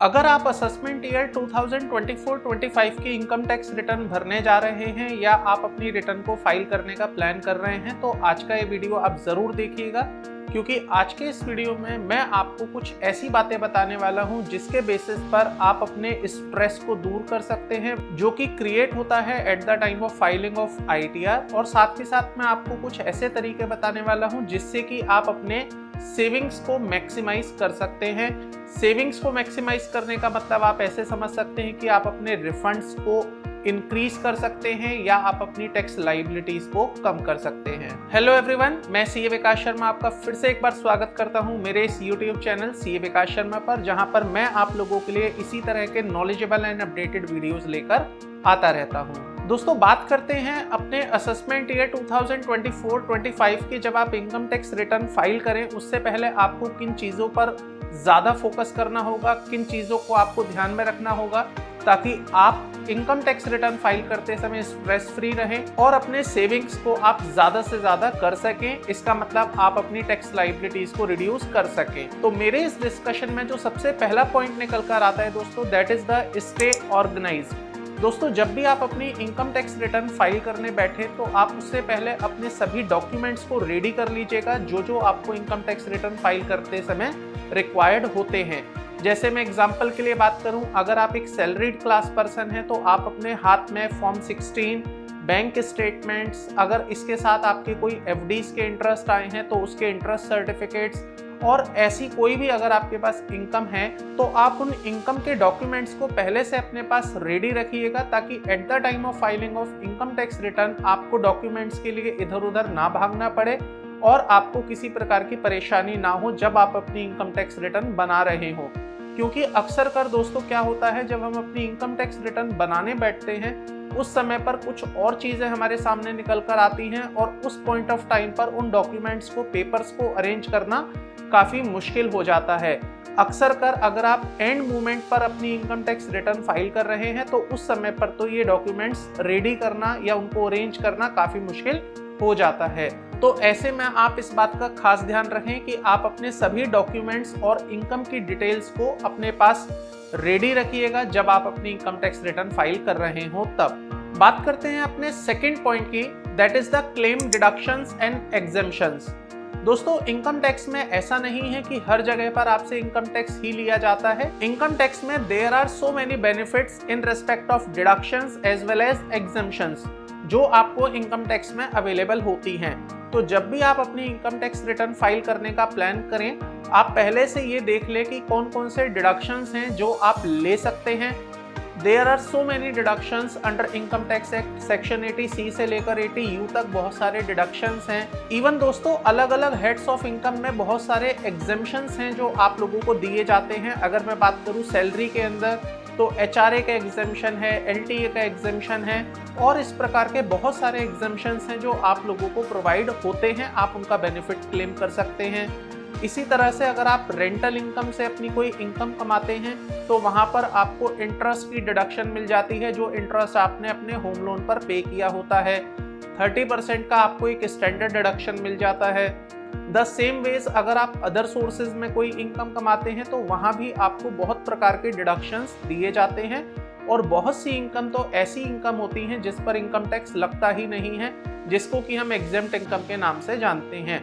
अगर आप assessment year 2024-25 की इनकम टैक्स रिटर्न भरने जा रहे हैं या आप अपनी रिटर्न को फाइल करने का प्लान कर रहे हैं तो आज का ये वीडियो आप ज़रूर देखिएगा, क्योंकि आज के इस वीडियो में मैं आपको कुछ ऐसी बातें बताने वाला हूं जिसके बेसिस पर आप अपने स्ट्रेस को दूर कर सकते हैं जो कि क्रिएट होता है at the time of filing of ITR। और साथ ही साथ मैं आपको कुछ ऐसे तरीके बताने वाला हूं जिससे कि आप अपने सेविंग्स को मैक्सिमाइज कर सकते हैं। सेविंग्स को मैक्सिमाइज करने का मतलब आप ऐसे समझ सकते हैं कि आप अपने रिफंड्स को इंक्रीज कर सकते हैं या आप अपनी टैक्स लायबिलिटीज को कम कर सकते हैं। हेलो एवरीवन, मैं CA विकास शर्मा आपका फिर से एक बार स्वागत करता हूं मेरे इस YouTube चैनल CA विकास शर्मा पर, जहां पर मैं आप लोगों के लिए इसी तरह के नॉलेजेबल एंड अपडेटेड वीडियोस लेकर आता रहता हूं। दोस्तों, बात करते हैं अपने असेसमेंट ईयर 2024-25 की। जब आप इनकम टैक्स रिटर्न फाइल करें उससे पहले आपको किन चीज़ों पर ज़्यादा फोकस करना होगा, किन चीज़ों को आपको ध्यान में रखना होगा ताकि आप इनकम टैक्स रिटर्न फाइल करते समय स्ट्रेस फ्री रहें और अपने सेविंग्स को आप ज़्यादा से ज़्यादा कर सकें। इसका मतलब आप अपनी टैक्स लायबिलिटीज को रिड्यूस कर सकें। तो मेरे इस डिस्कशन में जो सबसे पहला पॉइंट निकल कर आता है दोस्तों, that is the stay organised. दोस्तों, जब भी आप अपनी इनकम टैक्स रिटर्न फाइल करने बैठे तो आप उससे पहले अपने सभी डॉक्यूमेंट्स को रेडी कर लीजिएगा जो आपको इनकम टैक्स रिटर्न फाइल करते समय रिक्वायर्ड होते हैं। जैसे मैं एग्जांपल के लिए बात करूं, अगर आप एक सैलरीड क्लास पर्सन हैं तो आप अपने हाथ में फॉर्म 16, बैंक स्टेटमेंट्स, अगर इसके साथ आपके कोई FDs के इंटरेस्ट आए हैं तो उसके इंटरेस्ट सर्टिफिकेट्स और ऐसी कोई भी अगर आपके पास इनकम है तो आप उन इनकम के डॉक्यूमेंट्स को पहले से अपने पास रेडी रखिएगा ताकि at the time of filing of income tax return आपको डॉक्यूमेंट्स के लिए इधर उधर ना भागना पड़े और आपको किसी प्रकार की परेशानी ना हो जब आप अपनी इनकम टैक्स रिटर्न बना रहे हो। क्योंकि अक्सर कर दोस्तों क्या होता है, जब हम अपनी इनकम टैक्स रिटर्न बनाने बैठते हैं उस समय पर कुछ और चीज़ें हमारे सामने निकल कर आती हैं और उस पॉइंट ऑफ टाइम पर उन डॉक्यूमेंट्स को, पेपर्स को अरेंज करना काफ़ी मुश्किल हो जाता है। अक्सर कर अगर आप एंड मोमेंट पर अपनी इनकम टैक्स रिटर्न फाइल कर रहे हैं तो उस समय पर तो ये डॉक्यूमेंट्स रेडी करना या उनको अरेंज करना काफ़ी मुश्किल हो जाता है। तो ऐसे में आप इस बात का खास ध्यान रखें कि आप अपने सभी डॉक्यूमेंट्स और इनकम की डिटेल्स को अपने पास रेडी रखिएगा जब आप अपनी इनकम टैक्स रिटर्न फाइल कर रहे हो। तब बात करते हैं अपने सेकंड पॉइंट की, that is the claim deductions and exemptions. दोस्तों, इनकम टैक्स में ऐसा नहीं है कि हर जगह पर आपसे इनकम टैक्स ही लिया जाता है। इनकम टैक्स में there are so many benefits in respect of deductions as well as exemptions जो आपको इनकम टैक्स में अवेलेबल होती हैं। तो जब भी आप अपनी इनकम टैक्स रिटर्न फाइल करने का प्लान करें, आप पहले से ये देख लें कि कौन कौन से डिडक्शंस हैं जो आप ले सकते हैं। There are so many deductions under income tax act, section 80C से लेकर 80U तक बहुत सारे डिडक्शंस हैं। इवन दोस्तों, अलग अलग हेड्स ऑफ इनकम में बहुत सारे एग्जेम्पशंस हैं जो आप लोगों को दिए जाते हैं। अगर मैं बात करूं सैलरी के अंदर तो HRA का एग्जेम्पशन है, LTA का एग्जेम्पशन है और इस प्रकार के बहुत सारे एग्जेम्पशंस हैं जो आप लोगों को प्रोवाइड होते हैं। आप उनका बेनिफिट क्लेम कर सकते हैं। इसी तरह से अगर आप रेंटल इनकम से अपनी कोई इनकम कमाते हैं तो वहाँ पर आपको इंटरेस्ट की डिडक्शन मिल जाती है जो इंटरेस्ट आपने अपने होम लोन पर पे किया होता है। 30% का आपको एक स्टैंडर्ड डिडक्शन मिल जाता है। द सेम वेज अगर आप अदर सोर्सेज में कोई इनकम कमाते हैं तो वहाँ भी आपको बहुत प्रकार के डिडक्शंस दिए जाते हैं और बहुत सी इनकम तो ऐसी इनकम होती हैं जिस पर इनकम टैक्स लगता ही नहीं है, जिसको कि हम एग्जेम्प्ट इनकम के नाम से जानते हैं।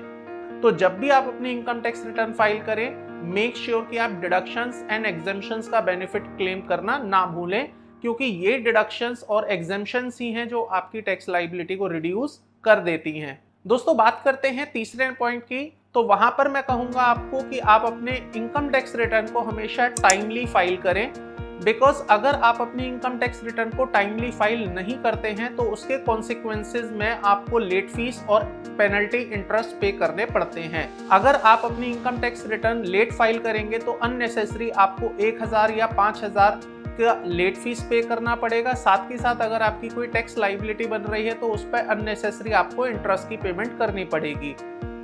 तो जब भी आप अपनी इनकम टैक्स रिटर्न फाइल करें, मेक श्योर कि आप डिडक्शंस एंड एग्जेम्पशंस का बेनिफिट क्लेम करना ना भूलें, क्योंकि ये डिडक्शंस और एग्जेम्पशंस ही हैं जो आपकी टैक्स लायबिलिटी को रिड्यूस कर देती हैं। दोस्तों, बात करते हैं तीसरे पॉइंट की। तो वहां पर मैं कहूंगा आपको कि आप अपने इनकम टैक्स रिटर्न को हमेशा टाइमली फाइल करें, बिकॉज अगर आप अपनी इनकम टैक्स रिटर्न को टाइमली फाइल नहीं करते हैं तो उसके कॉन्सिक्वेंसेज में आपको लेट फीस और पेनल्टी इंटरेस्ट पे करने पड़ते हैं। अगर आप अपनी income tax return late file करेंगे तो अननेसेसरी आपको 1000 या 5000 का लेट फीस पे करना पड़ेगा। साथ ही साथ अगर आपकी कोई टैक्स लायबिलिटी बन रही है तो उस पर अननेसेसरी आपको इंटरेस्ट की पेमेंट करनी पड़ेगी।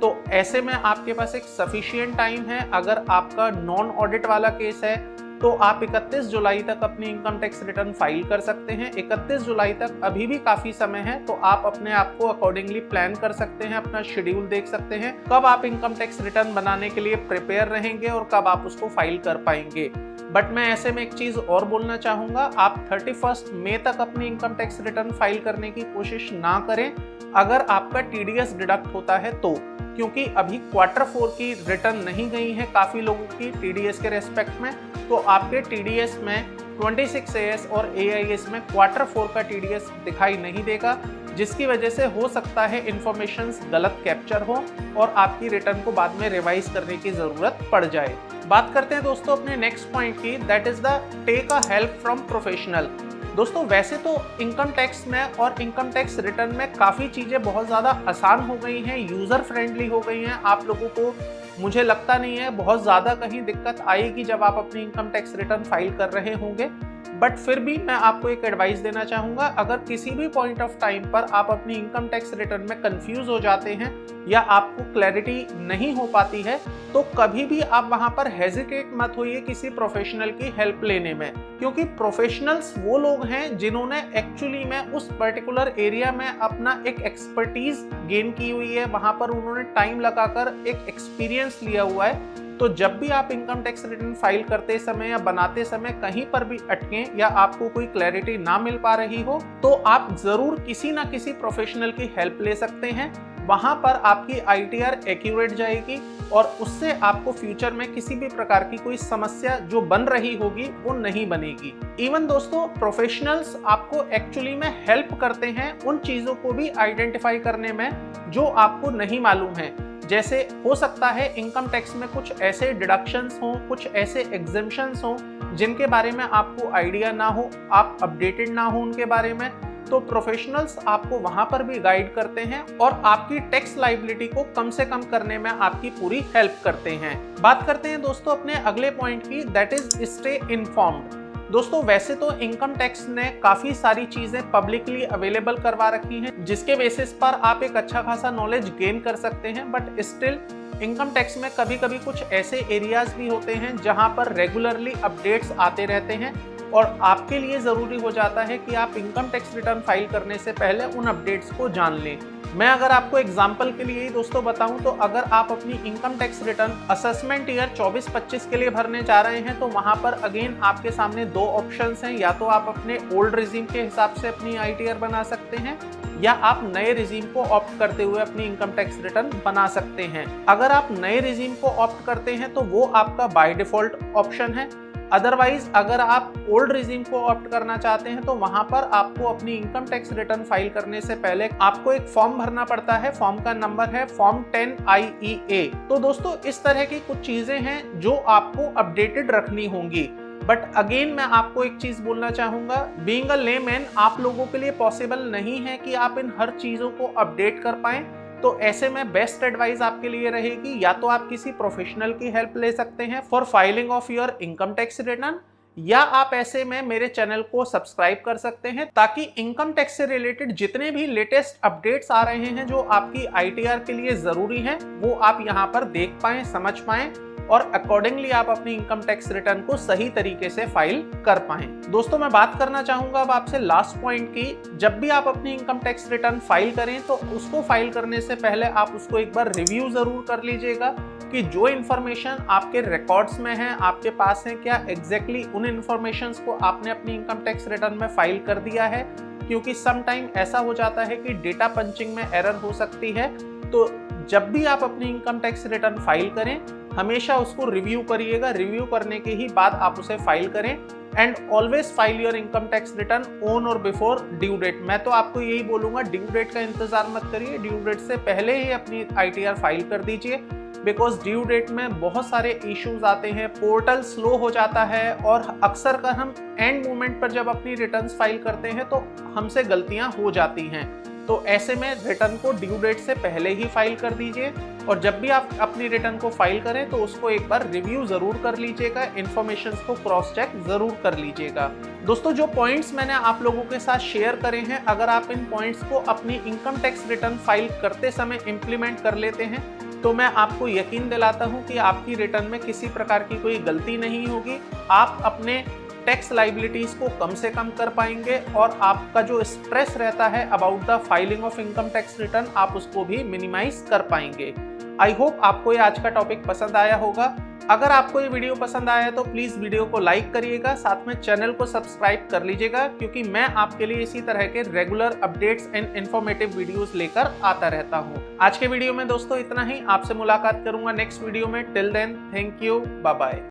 तो ऐसे में आपके पास एक सफिशिएंट टाइम है। अगर आपका नॉन ऑडिट वाला केस है तो आप 31 जुलाई तक अपनी इनकम टैक्स रिटर्न फाइल कर सकते हैं। 31 जुलाई तक अभी भी काफी समय है, तो आप अपने आप को अकॉर्डिंगली प्लान कर सकते हैं, अपना शेड्यूल देख सकते हैं कब आप इनकम टैक्स रिटर्न बनाने के लिए प्रिपेयर रहेंगे और कब आप उसको फाइल कर पाएंगे। बट मैं ऐसे में एक चीज़ और बोलना चाहूँगा, आप 31 मई तक अपनी इनकम टैक्स रिटर्न फाइल करने की कोशिश ना करें अगर आपका TDS डिडक्ट होता है तो, क्योंकि अभी Q4 की रिटर्न नहीं गई है काफ़ी लोगों की TDS के रेस्पेक्ट में, तो आपके TDS में 26AS और AIS में Q4 का TDS दिखाई नहीं देगा, जिसकी वजह से हो सकता है इन्फॉर्मेशंस गलत कैप्चर हो और आपकी रिटर्न को बाद में रिवाइज करने की ज़रूरत पड़ जाए। बात करते हैं दोस्तों अपने नेक्स्ट पॉइंट की, that is the take a help from professional. दोस्तों वैसे तो इनकम टैक्स में और इनकम टैक्स रिटर्न में काफ़ी चीज़ें बहुत ज़्यादा आसान हो गई हैं, यूज़र फ्रेंडली हो गई हैं। आप लोगों को मुझे लगता नहीं है बहुत ज़्यादा कहीं दिक्कत आएगी जब आप अपनी इनकम टैक्स रिटर्न फाइल कर रहे होंगे। बट फिर भी मैं आपको एक एडवाइस देना चाहूँगा, अगर किसी भी पॉइंट ऑफ टाइम पर आप अपनी इनकम टैक्स रिटर्न में कंफ्यूज हो जाते हैं या आपको क्लैरिटी नहीं हो पाती है, तो कभी भी आप वहाँ पर हेजिटेट मत होइए किसी प्रोफेशनल की हेल्प लेने में, क्योंकि प्रोफेशनल्स वो लोग हैं जिन्होंने एक्चुअली में उस पर्टिकुलर एरिया में अपना एक एक्सपर्टीज गेन की हुई है, वहाँ पर उन्होंने टाइम लगाकर एक एक्सपीरियंस लिया हुआ है। तो जब भी आप इनकम टैक्स रिटर्न फाइल करते समय या बनाते समय कहीं पर भी अटकें या आपको कोई क्लैरिटी ना मिल पा रही हो, तो आप जरूर किसी ना किसी प्रोफेशनल की हेल्प ले सकते हैं। वहां पर आपकी ITR एक्यूरेट जाएगी और उससे आपको फ्यूचर में किसी भी प्रकार की कोई समस्या जो बन रही होगी वो नहीं बनेगी। इवन दोस्तों प्रोफेशनल्स आपको एक्चुअली में हेल्प करते हैं उन चीज़ों को भी आइडेंटिफाई करने में जो आपको नहीं मालूम है। जैसे हो सकता है इनकम टैक्स में कुछ ऐसे डिडक्शंस हों, कुछ ऐसे एग्जेम्पशंस हों जिनके बारे में आपको आइडिया ना हो, आप अपडेटेड ना हो उनके बारे में, तो प्रोफेशनल्स आपको वहां पर भी गाइड करते हैं और आपकी टैक्स लायबिलिटी को कम से कम करने में आपकी पूरी हेल्प करते हैं। बात करते हैं दोस्तों अपने अगले पॉइंट की, दैट इज स्टे इन्फॉर्म्ड। दोस्तों वैसे तो इनकम टैक्स ने काफ़ी सारी चीज़ें पब्लिकली अवेलेबल करवा रखी हैं जिसके बेसिस पर आप एक अच्छा खासा नॉलेज गेन कर सकते हैं, बट स्टिल इनकम टैक्स में कभी कभी कुछ ऐसे एरियाज भी होते हैं जहां पर रेगुलरली अपडेट्स आते रहते हैं और आपके लिए ज़रूरी हो जाता है कि आप इनकम टैक्स रिटर्न फाइल करने से पहले उन अपडेट्स को जान लें। मैं अगर आपको एग्जांपल के लिए ही दोस्तों बताऊं तो अगर आप अपनी income tax return assessment year 24-25 के लिए भरने जा रहे हैं तो वहां पर अगेन आपके सामने दो ऑप्शंस हैं, या तो आप अपने ओल्ड रिजीम के हिसाब से अपनी ITR बना सकते हैं या आप नए रिजीम को ऑप्ट करते हुए अपनी इनकम टैक्स रिटर्न बना सकते हैं। अगर आप नए रिजीम को ऑप्ट करते हैं तो वो आपका बाय डिफॉल्ट ऑप्शन है। अदरवाइज अगर आप ओल्ड रिजीम को ऑप्ट करना चाहते हैं तो वहां पर आपको अपनी इनकम टैक्स रिटर्न फाइल करने से पहले आपको एक फॉर्म भरना पड़ता है। फॉर्म का नंबर है फॉर्म 10IEA। तो दोस्तों इस तरह की कुछ चीजें हैं जो आपको अपडेटेड रखनी होंगी। बट अगेन मैं आपको एक चीज बोलना चाहूंगा, बीइंग अ लेमैन आप लोगों के लिए पॉसिबल नहीं है कि आप इन हर चीजों को अपडेट कर पाएं। तो ऐसे में बेस्ट एडवाइस आपके लिए रहेगी, या तो आप किसी प्रोफेशनल की हेल्प ले सकते हैं for filing of your income tax return, या आप ऐसे में मेरे चैनल को सब्सक्राइब कर सकते हैं ताकि इनकम टैक्स से रिलेटेड जितने भी लेटेस्ट अपडेट्स आ रहे हैं जो आपकी ITR के लिए जरूरी हैं वो आप यहाँ पर देख पाएं, समझ पाएं और अकॉर्डिंगली आप अपनी इनकम टैक्स रिटर्न को सही तरीके से फाइल कर पाएं। दोस्तों मैं बात करना चाहूंगा अब आपसे लास्ट पॉइंट की, जब भी आप अपनी इनकम टैक्स रिटर्न फाइल करें तो उसको फाइल करने से पहले आप उसको एक बार रिव्यू जरूर कर लीजिएगा कि जो इन्फॉर्मेशन आपके रिकॉर्ड्स में है, आपके पास है, क्या एग्जैक्टली उन इन्फॉर्मेशंस को आपने अपनी इनकम टैक्स रिटर्न में फाइल कर दिया है। क्योंकि सम टाइम ऐसा हो जाता है कि डेटा पंचिंग में एरर हो सकती है। तो जब भी आप अपनी इनकम टैक्स रिटर्न फाइल करें हमेशा उसको रिव्यू करिएगा, रिव्यू करने के ही बाद आप उसे फाइल करें। And always file your income tax return on और बिफोर ड्यू डेट। मैं तो आपको यही बोलूंगा, ड्यू डेट का इंतजार मत करिए, ड्यू डेट से पहले ही अपनी ITR फाइल कर दीजिए, बिकॉज ड्यू डेट में बहुत सारे इश्यूज आते हैं, पोर्टल स्लो हो जाता है और अक्सर कर हम एंड मोमेंट पर जब अपनी रिटर्न्स फाइल करते हैं तो हमसे गलतियां हो जाती हैं। तो ऐसे में रिटर्न को ड्यू डेट से पहले ही फाइल कर दीजिए और जब भी आप अपनी रिटर्न को फाइल करें तो उसको एक बार रिव्यू जरूर कर लीजिएगा, इन्फॉर्मेशन को क्रॉस चेक जरूर कर लीजिएगा। दोस्तों जो पॉइंट्स मैंने आप लोगों के साथ शेयर करे हैं, अगर आप इन पॉइंट्स को अपनी इनकम टैक्स रिटर्न फाइल करते समय इम्प्लीमेंट कर लेते हैं तो मैं आपको यकीन दिलाता हूं कि आपकी रिटर्न में किसी प्रकार की कोई गलती नहीं होगी। आप अपने टैक्स लाइबिलिटीज को कम से कम कर पाएंगे और आपका जो स्ट्रेस रहता है about the filing of income tax return आप उसको भी मिनिमाइज कर पाएंगे। आई होप आपको ये आज का टॉपिक पसंद आया होगा। अगर आपको ये वीडियो पसंद आया तो प्लीज वीडियो को लाइक करिएगा, साथ में चैनल को सब्सक्राइब कर लीजिएगा, क्योंकि मैं आपके लिए इसी तरह के regular updates and informative videos लेकर आता रहता हूँ। आज के वीडियो में दोस्तों इतना ही। आपसे मुलाकात करूंगा नेक्स्ट वीडियो में। Till then, thank you, bye bye.